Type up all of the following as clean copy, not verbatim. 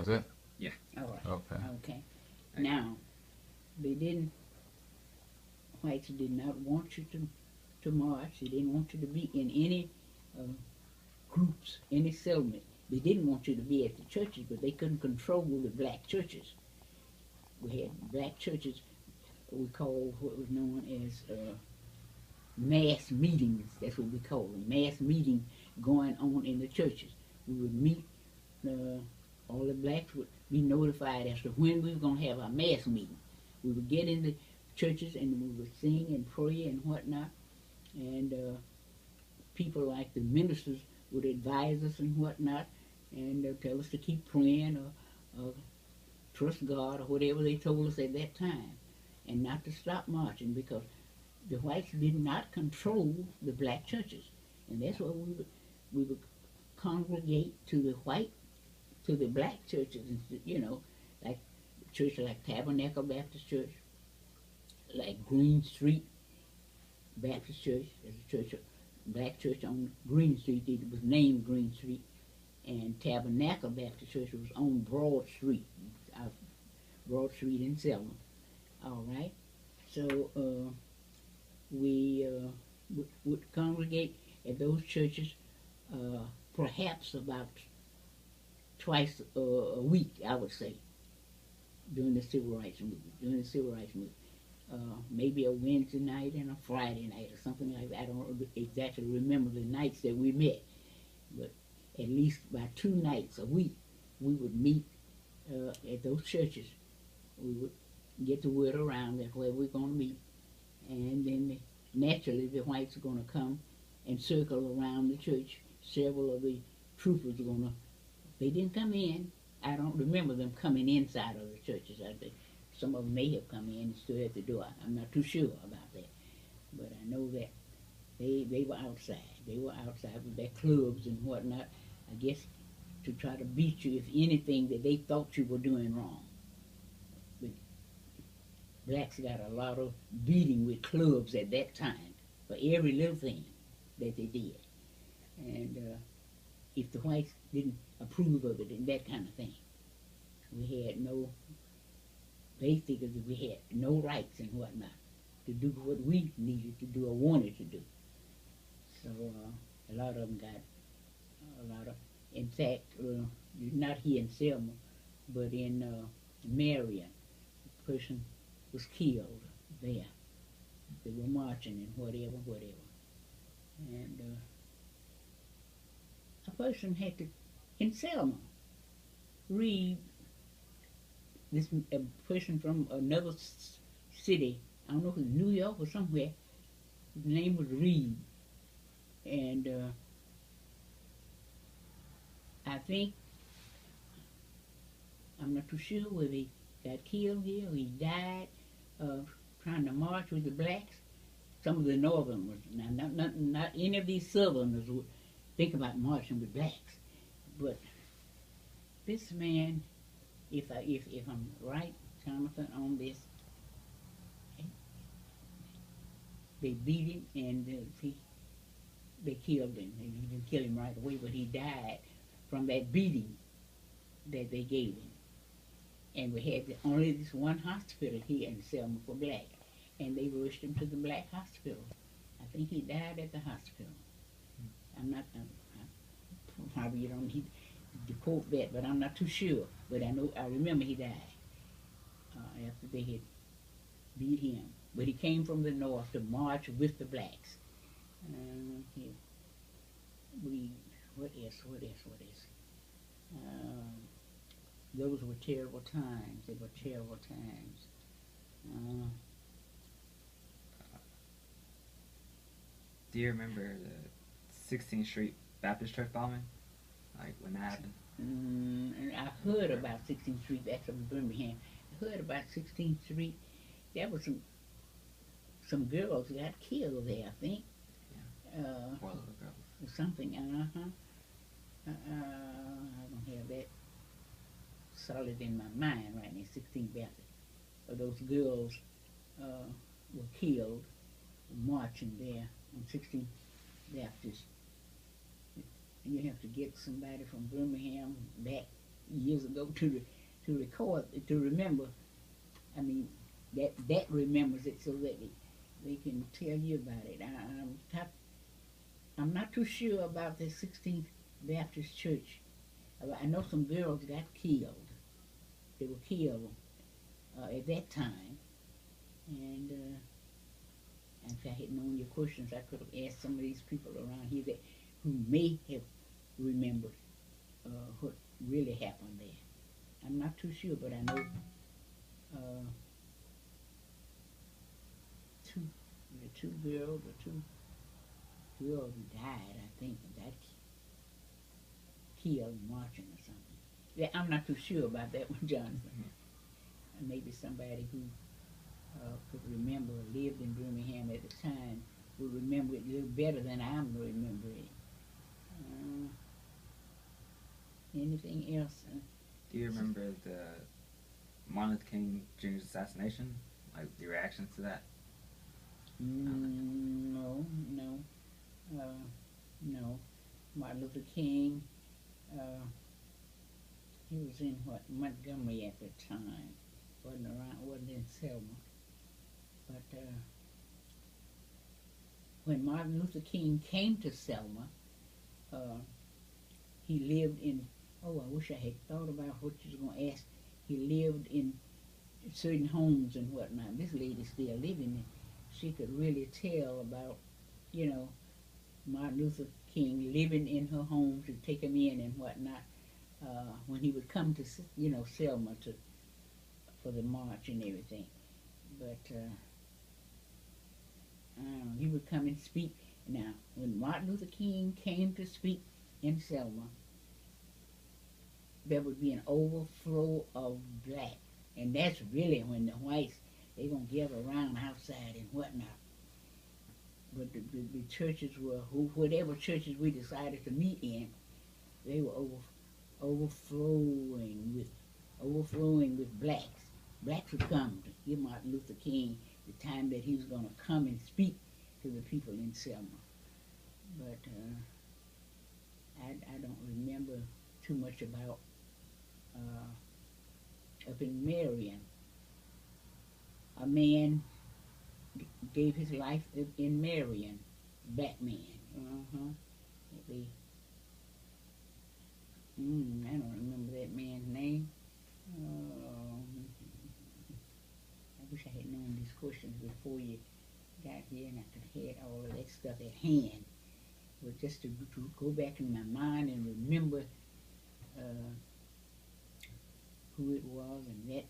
Was it? Yeah. All right. Okay. Okay. Right. Now, they didn't, whites did not want you to march. They didn't want you to be in any uh, groups, any settlement. They didn't want you to be at the churches, but they couldn't control the black churches. We had black churches we called what was known as mass meetings. That's what we call them. Mass meeting going on in the churches. We would meet. All the blacks would be notified as to when we were going to have our mass meeting. We would get in the churches and we would sing and pray and whatnot. And people like the ministers would advise us and whatnot and tell us to keep praying or trust God or whatever they told us at that time, and not to stop marching because the whites did not control the black churches, and that's why we would congregate to the white to the black churches, like churches like Tabernacle Baptist Church, like Green Street Baptist Church. There's a church, black church on Green Street. It was named Green Street, and Tabernacle Baptist Church was on Broad Street, Broad Street in Selma. All right, so we would congregate at those churches, perhaps about twice a week, I would say, during the civil rights movement. During the civil rights movement, maybe a Wednesday night and a Friday night or something like that. I don't exactly remember the nights that we met, but at least by 2 nights a week we would meet at those churches. We would get the word around that where we're going to meet, and then naturally the whites are going to come and circle around the church. Several of the troopers are going to. They didn't come in. I don't remember them coming inside of the churches. I think some of them may have come in and stood at the door. I'm not too sure about that, but I know that they were outside. They were outside with their clubs and whatnot. I guess to try to beat you if anything that they thought you were doing wrong. But blacks got a lot of beating with clubs at that time for every little thing that they did, and if the whites didn't approve of it and that kind of thing, we had no, basically we had no rights and whatnot to do what we needed to do or wanted to do. So a lot of them got a lot of, in fact, not here in Selma, but in Marion, a person was killed there. They were marching and whatever. And a person had to, in Selma, read this, a person from another city, I don't know if it was New York or somewhere, his name was Reed. And I think, I'm not too sure whether he got killed here or he died trying to march with the blacks. Some of the northerners, now not any of these southerners would think about marching with blacks, but this man, if I'm right, Jonathan, on this, they beat him and they killed him. They didn't kill him right away, but he died from that beating that they gave him. And we had only this one hospital here in Selma for black, and they rushed him to the black hospital. I think he died at the hospital. I'm not, probably you don't need to quote that, but I'm not too sure. But I remember he died after they had beat him. But he came from the north to march with the blacks. What else? Those were terrible times. They were terrible times. Do you remember the 16th Street Baptist Church bombing? Like when that happened? And I heard about 16th Street. That's in Birmingham. I heard about 16th Street. There was some girls got killed there, I think. Yeah. Poor little girls. Something. I don't have that solid in my mind right now. 16th Baptist. But those girls were killed marching there on 16th Baptist. And you have to get somebody from Birmingham back years ago to record, to remember. I mean, that remembers it so that they can tell you about it. I'm not too sure about the 16th Baptist Church. I know some girls got killed. They were killed at that time. And if I had known your questions, I could have asked some of these people around here who may have remembered what really happened there. I'm not too sure, but I know two girls died, I think, got killed marching or something. Yeah, I'm not too sure about that one, Jonathan. Maybe somebody who could remember or lived in Birmingham at the time would remember it a little better than I'm remembering it. Anything else? Do you remember the Martin Luther King Jr.'s assassination? Like the reactions to that? No. No. Martin Luther King, he was in Montgomery at the time. Wasn't in Selma. But when Martin Luther King came to Selma, he lived in, I wish I had thought about what you was going to ask. He lived in certain homes and whatnot. This lady's still living there. She could really tell about, Martin Luther King living in her home to take him in and whatnot. When he would come to, Selma for the march and everything. But he would come and speak. Now, when Martin Luther King came to speak in Selma, there would be an overflow of black. And that's really when the whites, they going to gather around outside and whatnot. But the churches were, whatever churches we decided to meet in, they were overflowing with blacks. Blacks would come to give Martin Luther King the time that he was going to come and speak to the people in Selma. But I don't remember too much about up in Marion. A man gave his life in Marion, black man. I don't remember that man's name. I wish I had known these questions before you got here and I could have had all of that stuff at hand. But just to go back in my mind and remember who it was and that.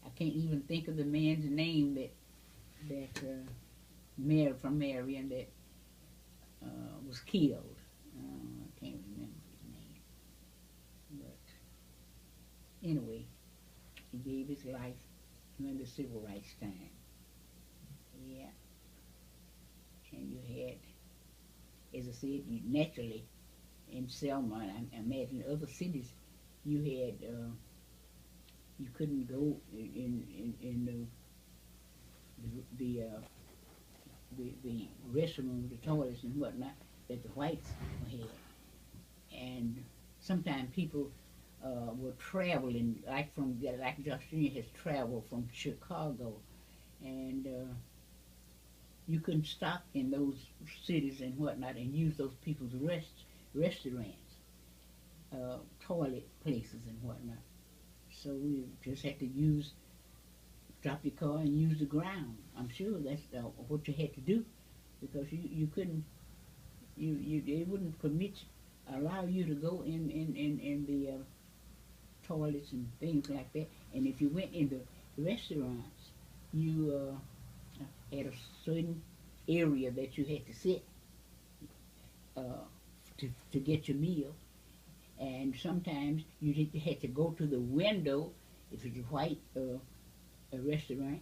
I can't even think of the man's name that from Marion that was killed. I can't remember his name. But anyway, he gave his life during the civil rights time. Yeah. And you had, as I said, you naturally in Selma, and I imagine other cities, you had you couldn't go in the restrooms, the toilets and whatnot that the whites had. And sometimes people were traveling, like Justin has traveled from Chicago, and you couldn't stop in those cities and whatnot and use those people's restaurants, toilet places and whatnot. So we just had to drop your car and use the ground. I'm sure that's what you had to do, because you couldn't, they wouldn't allow you to go in the toilets and things like that. And if you went in the restaurants, you had a certain area that you had to sit to get your meal. And sometimes you had to go to the window, if it's a white a restaurant,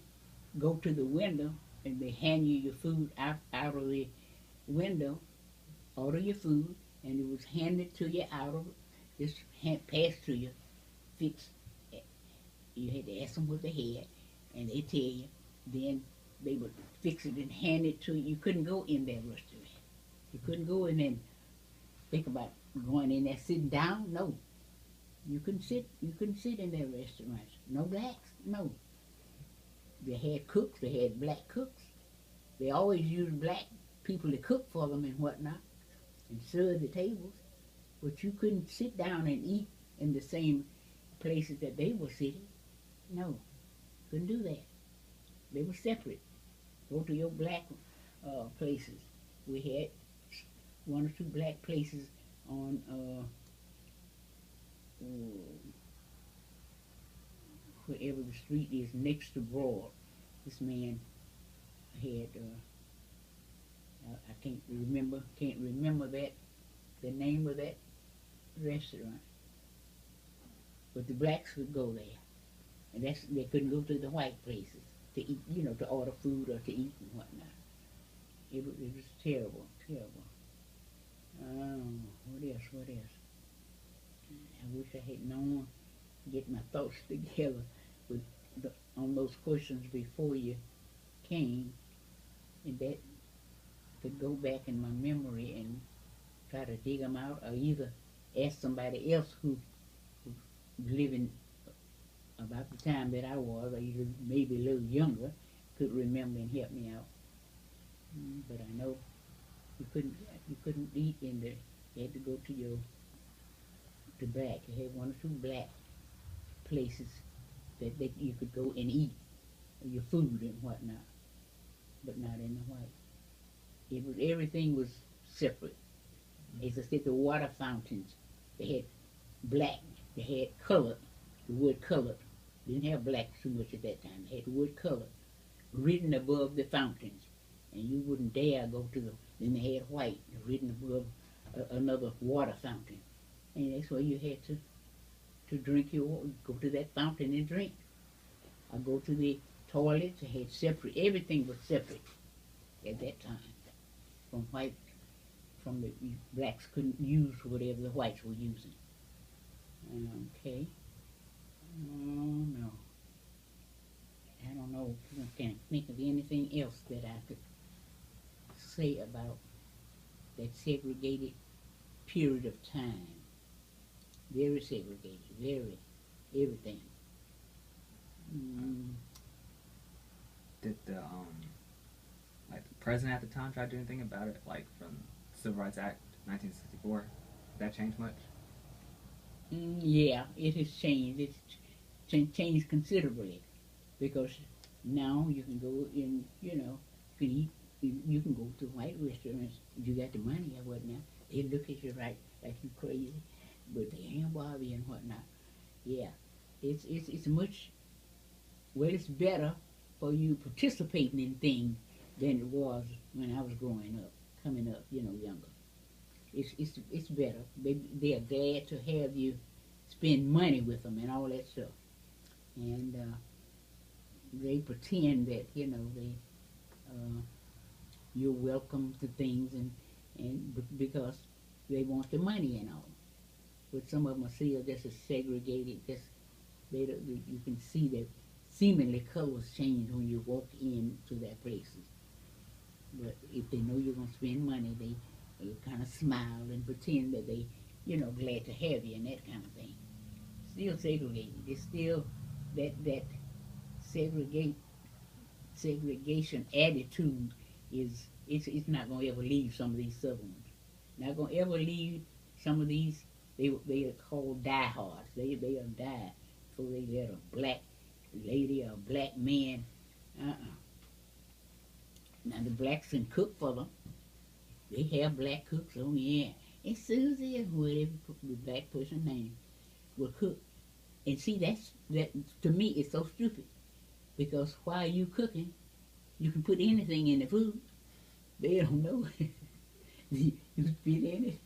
go to the window and they hand you your food out of the window, order your food, and it was handed to you out of, just passed to you, fixed. You had to ask them what they had, and they tell you, then they would fix it and hand it to you. You couldn't go in that restaurant. You couldn't go in and think about going in there sitting down. No. You couldn't sit. You couldn't sit in their restaurants. No blacks. No. They had cooks. They had black cooks. They always used black people to cook for them and whatnot and serve the tables. But you couldn't sit down and eat in the same places that they were sitting. No, couldn't do that. They were separate. Go to your black places. We had one or two black places on wherever the street is next to Broad. This man had I can't remember that the name of that restaurant. But the blacks would go there, and they couldn't go to the white places to eat, to order food or to eat and whatnot. It was terrible, terrible. What else? What else? I wish I had known. Get my thoughts together with on those questions before you came, and that could go back in my memory and try to dig them out, or either ask somebody else who living about the time that I was, or even maybe a little younger, could remember and help me out. But I know you couldn't eat in there. You had to go to the black. You had one or two black places that you could go and eat your food and whatnot, but not in the white. Everything was separate. As I said, the water fountains, they had black, they had colored, the word colored. They didn't have black too much at that time. They had the word colored written above the fountains, and you wouldn't dare go to them. Then they had white written above another water fountain, and that's where you had to drink your water. Go to that fountain and drink. I go to the toilets. They had separate. Everything was separate at that time. From the blacks couldn't use whatever the whites were using. Okay. Oh no. I don't know. I can't think of anything else that I could say about that segregated period of time. Very segregated. Very. Everything. Did the like the president at the time try to do anything about it, like from Civil Rights Act 1964? Did that change much? Yeah, it has changed. It's changed considerably because now you can go in, you can eat, you can go to white restaurants. You got the money or whatnot. They look at you like you crazy, but they ain't bother you and whatnot. Yeah, it's much. Well, it's better for you participating in things than it was when I was growing up, coming up, younger. It's better. They are glad to have you spend money with them and all that stuff. And they pretend that, you're welcome to things and because they want the money and all. But some of them are still just as segregated. You can see that seemingly colors change when you walk into their places. But if they know you're going to spend money, they kind of smile and pretend that they, glad to have you and that kind of thing. Still segregated. It's still that segregation attitude is it's not going to ever leave some of these Southern ones. Not going to ever leave some of these. They are called diehards. They'll die before they let a black lady or a black man. Now the blacks can cook for them. They have black cooks. Oh yeah, and Susie or whatever the black person's name will cook. And see, that to me is so stupid because while you cooking, you can put anything in the food. They don't know. You spit in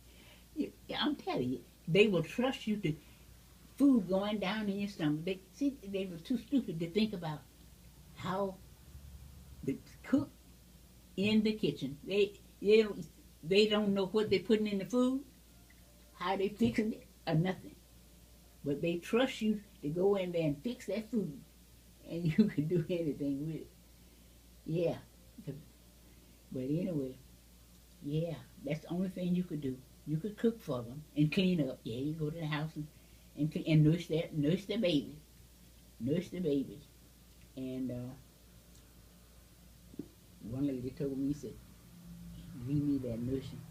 it. I'm telling you, they will trust you to food going down in your stomach. They were too stupid to think about how the cook in the kitchen. They don't know what they're putting in the food, how they fixing it, or nothing. But they trust you to go in there and fix that food, and you can do anything with it. Yeah. But anyway, yeah, that's the only thing you could do. You could cook for them and clean up. Yeah, you go to the house and nurse the babies, nurse the babies. And one lady told me, said, leave me that nursing.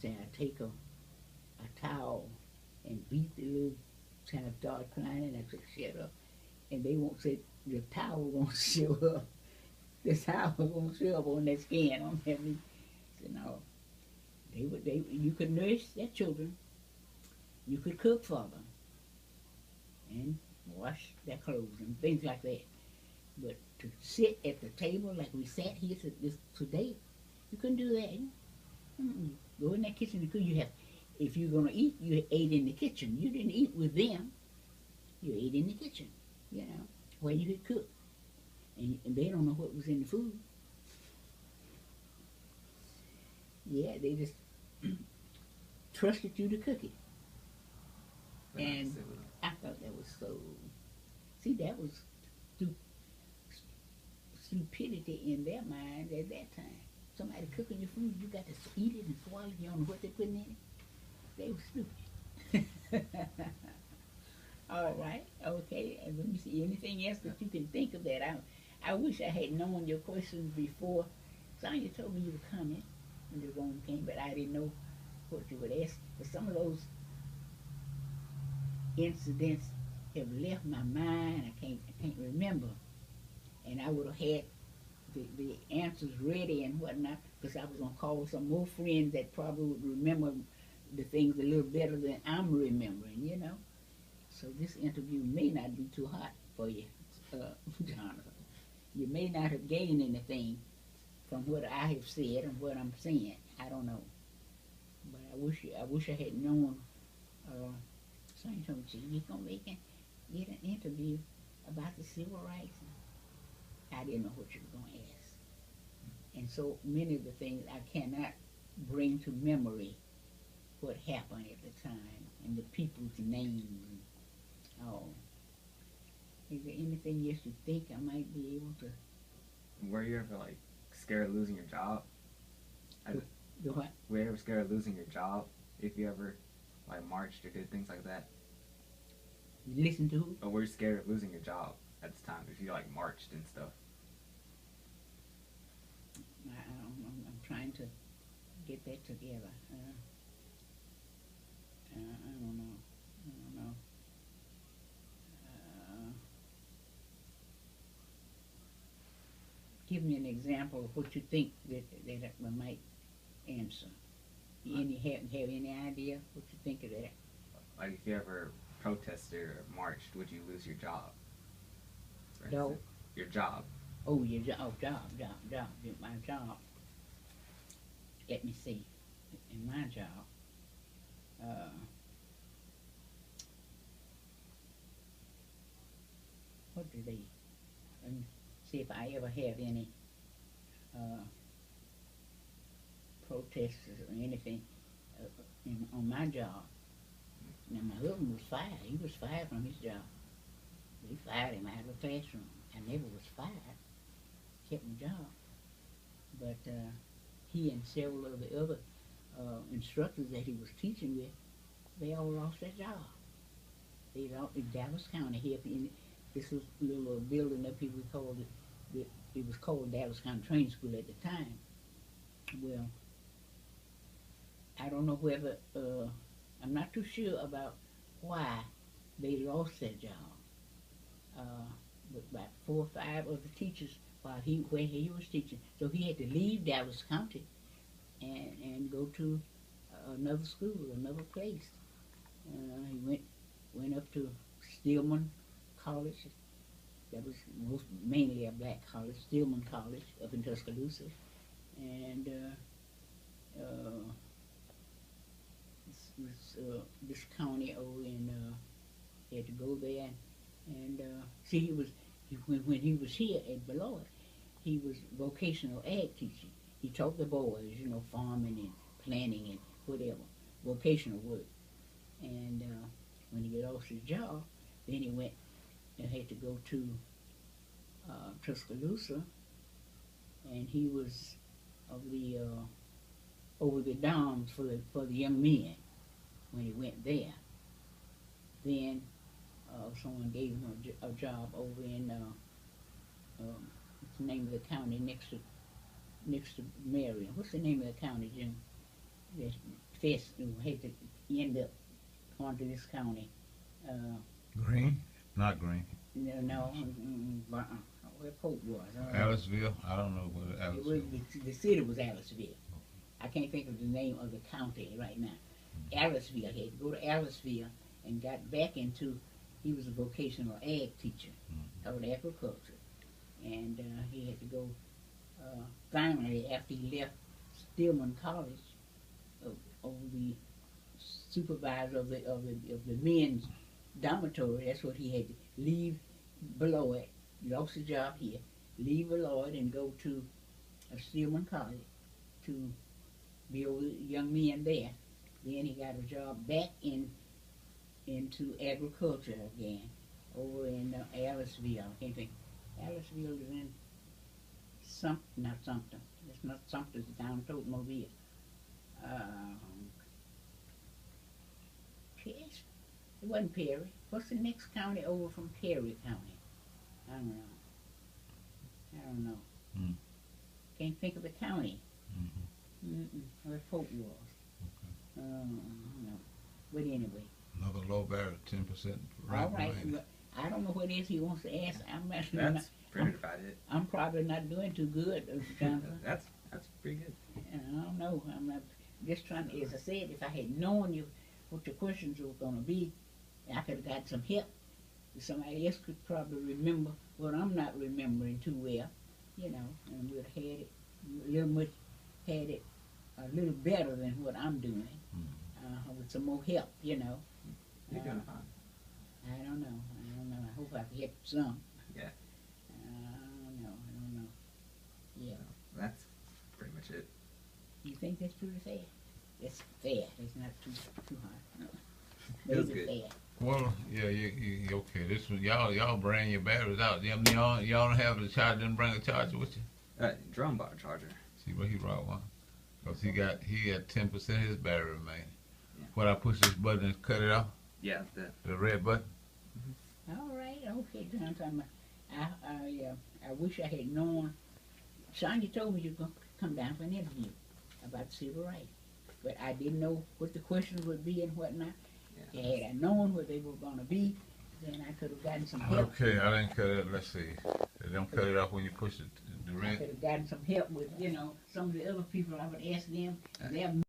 Said I take a towel and beat the little child start crying. I said, shut up. And they won't say the towel won't show up. The towel won't show up on that skin on that knee. I said, no. You could nurse their children. You could cook for them and wash their clothes and things like that. But to sit at the table like we sat here today, you couldn't do that. Mm-mm. Go in that kitchen and cook. If you're gonna eat, you ate in the kitchen. You didn't eat with them. You ate in the kitchen, where you could cook. And they don't know what was in the food. Yeah, they just trusted you to cook it. And I thought that was so. See, that was stupidity in their minds at that time. Somebody cooking your food, you got to eat it and swallow it. You don't know what they're putting in it. They were stupid. All right, okay. And let me see anything else that you can think of that. I wish I had known your questions before. Sonya told me you were coming when the phone came, but I didn't know what you would ask. But some of those incidents have left my mind. I can't remember. And I would have had the answers ready and whatnot, because I was going to call some more friends that probably would remember the things a little better than I'm remembering, So this interview may not be too hot for you, Jonathan. You may not have gained anything from what I have said and what I'm saying. I don't know. But I wish I had known. Someone told me, you're going to get an interview about the civil rights. I didn't know what you were going to ask. And so many of the things I cannot bring to memory what happened at the time and the people's names and all. Is there anything else you think I might be able to? Were you ever scared of losing your job? The what? Were you ever scared of losing your job if you ever marched or did things like that? You listen to who? Or were you scared of losing your job at this time if you marched and stuff? I'm trying to get that together. I don't know. Give me an example of what you think that I might answer. Have any idea what you think of that? If you ever protested or marched, would you lose your job? No. Your job. Oh, your job. Oh, job. My job. Let me see. In my job, what do they? Let me see if I ever have any protests or anything on my job. Now, my husband was fired. He was fired from his job. They fired him out of the classroom. I never was fired. Kept my job. But he and several of the other instructors that he was teaching with, they all lost their job. They lost in Dallas County here. This was a little building up here. We called it was called Dallas County Training School at the time. Well, I don't know whether, I'm not too sure about why they lost their job. But about 4 or 5 of the teachers where he was teaching, so he had to leave Dallas County and go to another school, another place. He went up to Stillman College. That was mainly a black college, Stillman College up in Tuscaloosa, and this county he had to go there and see when he was here at Beloit, he was vocational ag teaching. He taught the boys, farming and planting and whatever, vocational work. And when he lost his job, then he went and had to go to Tuscaloosa, and he was over the dorms for the young men when he went there. then someone gave him a job over in what's the name of the county next to Marion. What's the name of the county, Jim? That Fest who had to end up going to this county. Green? Not Green. No, where Pope was. Aliceville? I don't know what Aliceville. The city was Aliceville. I can't think of the name of the county right now. Aliceville. He had to go to Aliceville and got back into. He was a vocational ag teacher, taught agriculture, and he had to go. Finally, after he left Stillman College, over the supervisor of the men's dormitory, that's what he had to leave below it. He lost his job here, leave below it, and go to Stillman College to be over the young men there. Then he got a job back into agriculture again over in Aliceville. I can't think. Aliceville is in not Sumter. It's not Sumter. It's down toward Mobile. It wasn't Perry. What's the next county over from Perry County? I don't know. Can't think of the county. Where Pope was. No. But anyway. Another low barrier, 10%. All right. Well, I don't know what it is he wants to ask. That's pretty about it. I'm probably not doing too good, Jonathan. That's pretty good. I don't know. I'm not just trying to, as I said, if I had known what your questions were going to be, I could have got some help. Somebody else could probably remember what I'm not remembering too well, and we'd have had it a little better than what I'm doing, with some more help, You're doing fine. I don't know. I hope I can help some. Yeah. I don't know. Yeah. So that's pretty much it. You think that's pretty fair? It's fair. It's not too hard. No. It was Maybe good. fair. Well, yeah, you okay. This one, y'all bring your batteries out. Y'all don't have the charger. Didn't bring a charger with you. Drum bar charger. See what he brought one. Cause he had 10% of his battery remaining. Yeah. What, I push this button and cut it off? Yeah. The red button. All right. Okay, Jonathan. I wish I had known. Sonya told me you were going to come down for an interview about civil rights, but I didn't know what the questions would be and whatnot. Yeah. Had I known what they were going to be, then I could have gotten some help. Okay, I didn't cut it. Let's see. They don't cut it off when you push it. The I red. could have gotten some help with, some of the other people. I would ask them. Their